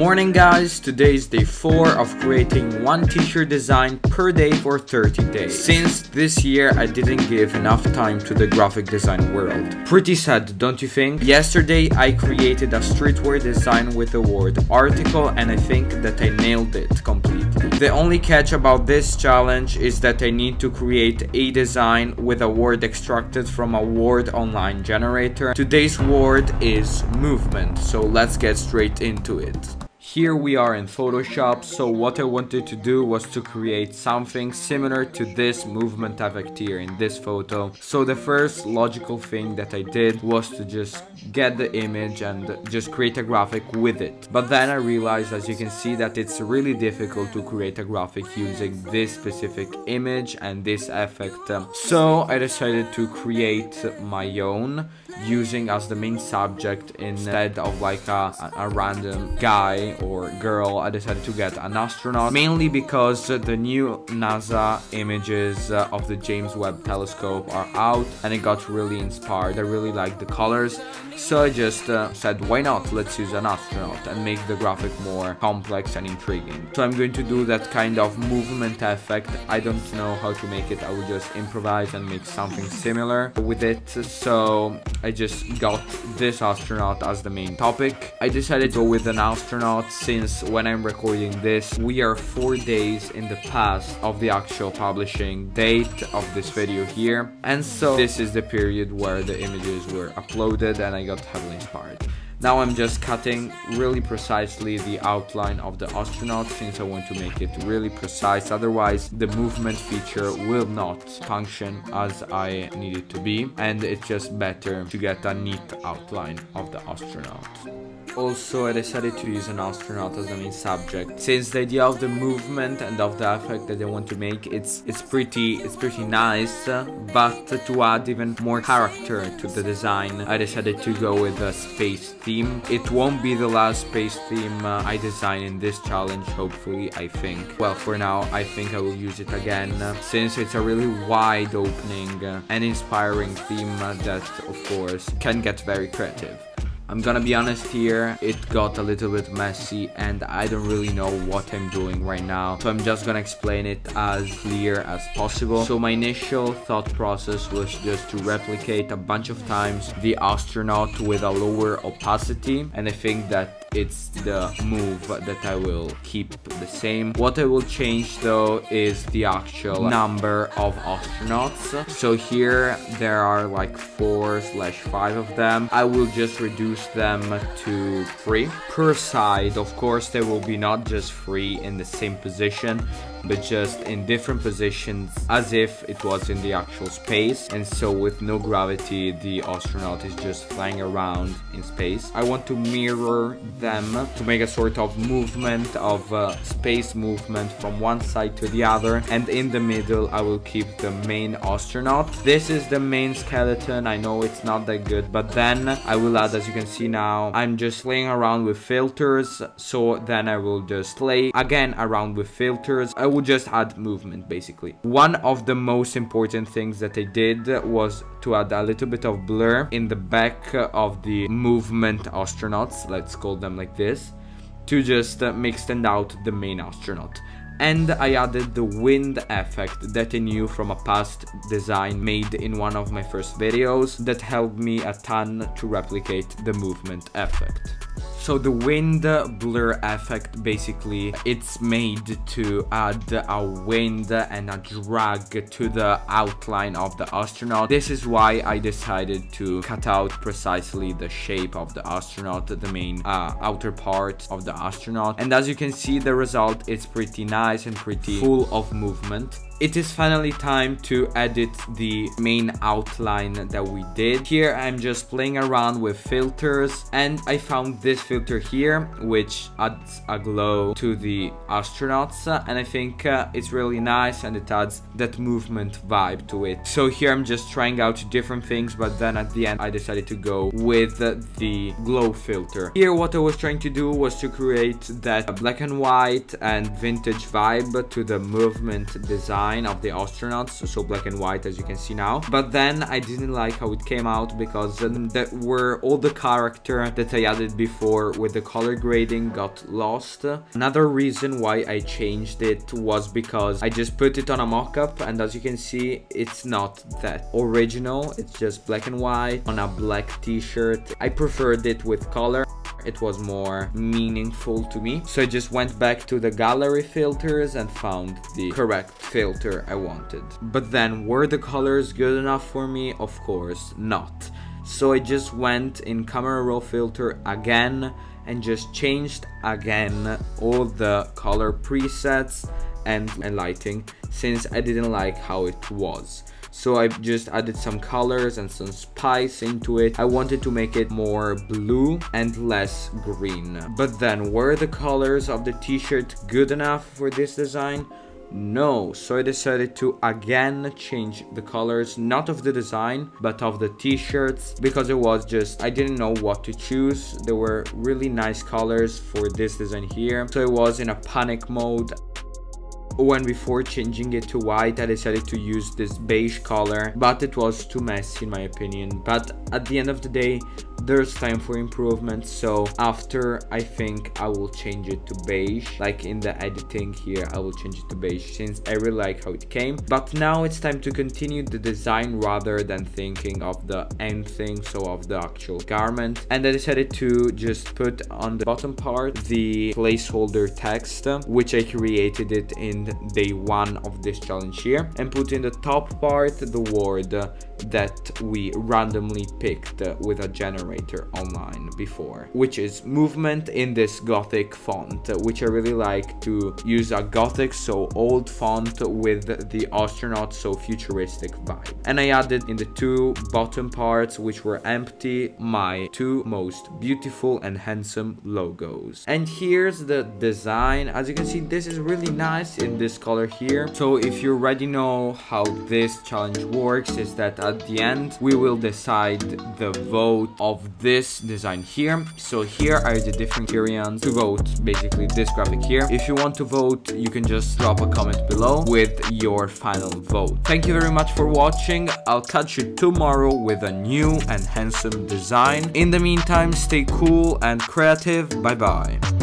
Morning guys, today is day 4 of creating one t-shirt design per day for 30 days. Since this year I didn't give enough time to the graphic design world. Pretty sad, don't you think? Yesterday I created a streetwear design with the word article and I think that I nailed it completely. The only catch about this challenge is that I need to create a design with a word extracted from a word online generator. Today's word is movement, so let's get straight into it. Here we are in Photoshop, so what I wanted to do was to create something similar to this movement effect here in this photo. So the first logical thing that I did was to just get the image and just create a graphic with it. But then I realized, as you can see, that it's really difficult to create a graphic using this specific image and this effect. So I decided to create my own using as the main subject instead of like a random guy or girl. I decided to get an astronaut, mainly because the new NASA images of the James Webb telescope are out and I got really inspired. I really like the colors, so I just said, why not, let's use an astronaut and make the graphic more complex and intriguing. So I'm going to do that kind of movement effect. I don't know how to make it, I will just improvise and make something similar with it. So I just got this astronaut as the main topic. I decided to go with an astronaut since when I'm recording this, we are 4 days in the past of the actual publishing date of this video here. And so this is the period where the images were uploaded and I got heavily inspired. Now I'm just cutting really precisely the outline of the astronaut since I want to make it really precise, otherwise the movement feature will not function as I need it to be, and it's just better to get a neat outline of the astronaut. Also, I decided to use an astronaut as the main subject since the idea of the movement and of the effect that I want to make, it's pretty nice, but to add even more character to the design, I decided to go with a space theme. It won't be the last space theme I design in this challenge, hopefully, I think. Well, for now, I think I will use it again since it's a really wide opening and inspiring theme that, of course, can get very creative. I'm gonna be honest here, it got a little bit messy and I don't really know what I'm doing right now, so I'm just gonna explain it as clear as possible. So my initial thought process was just to replicate a bunch of times the astronaut with a lower opacity, and I think that it's the move that I will keep the same. What I will change though is the actual number of astronauts. So here there are like 4/5 of them. I will just reduce them to 3 per side. Of course, they will be not just 3 in the same position, but just in different positions as if it was in the actual space, and so with no gravity the astronaut is just flying around in space. I want to mirror them to make a sort of movement of space movement from one side to the other, and in the middle I will keep the main astronaut. This is the main skeleton. I know it's not that good, but then I will add, as you can see now, I'm just playing around with filters, so then I will just play again around with filters. I would just add movement basically. One of the most important things that I did was to add a little bit of blur in the back of the movement astronauts, let's call them like this, to just make stand out the main astronaut. And I added the wind effect that I knew from a past design made in one of my first videos that helped me a ton to replicate the movement effect. So the wind blur effect, basically, it's made to add a wind and a drag to the outline of the astronaut. This is why I decided to cut out precisely the shape of the astronaut, the main outer part of the astronaut. And as you can see, the result is pretty nice and pretty full of movement. It is finally time to edit the main outline that we did. Here I'm just playing around with filters and I found this filter here which adds a glow to the astronauts, and I think it's really nice and it adds that movement vibe to it. So here I'm just trying out different things, but then at the end I decided to go with the glow filter. Here what I was trying to do was to create that black and white and vintage vibe to the movement design. design of the astronauts, so black and white as you can see now. But then I didn't like how it came out because that were all the character that I added before with the color grading got lost. Another reason why I changed it was because I just put it on a mock-up, and as you can see, it's not that original. It's just black and white on a black t-shirt. I preferred it with color. It was more meaningful to me. So I just went back to the gallery filters and found the correct filter I wanted. But then, were the colors good enough for me? Of course not. So I just went in camera raw filter again and just changed again all the color presets and lighting, since I didn't like how it was. So I just added some colors and some spice into it. I wanted to make it more blue and less green. But then, were the colors of the t-shirt good enough for this design? No. So I decided to again change the colors, not of the design but of the t-shirts, because I didn't know what to choose. There were really nice colors for this design here, so I was in a panic mode. When before changing it to white, I decided to use this beige color, but it was too messy in my opinion. But at the end of the day, there's time for improvement, so after I think I will change it to beige. Like in the editing here, I will change it to beige since I really like how it came. But now it's time to continue the design rather than thinking of the end thing, so of the actual garment. And I decided to just put on the bottom part the placeholder text, which I created it in day 1 of this challenge here, and put in the top part the word that we randomly picked with a generator online before, which is movement, in this gothic font, which I really like to use a gothic, so old font with the astronaut, so futuristic vibe. And I added in the 2 bottom parts, which were empty, my 2 most beautiful and handsome logos. And here's the design. As you can see, this is really nice in this color here. So if you already know how this challenge works, is that at the end we will decide the vote of this design here. So here are the different criterions to vote basically this graphic here. If you want to vote, you can just drop a comment below with your final vote. Thank you very much for watching. I'll catch you tomorrow with a new and handsome design. In the meantime, stay cool and creative. Bye bye.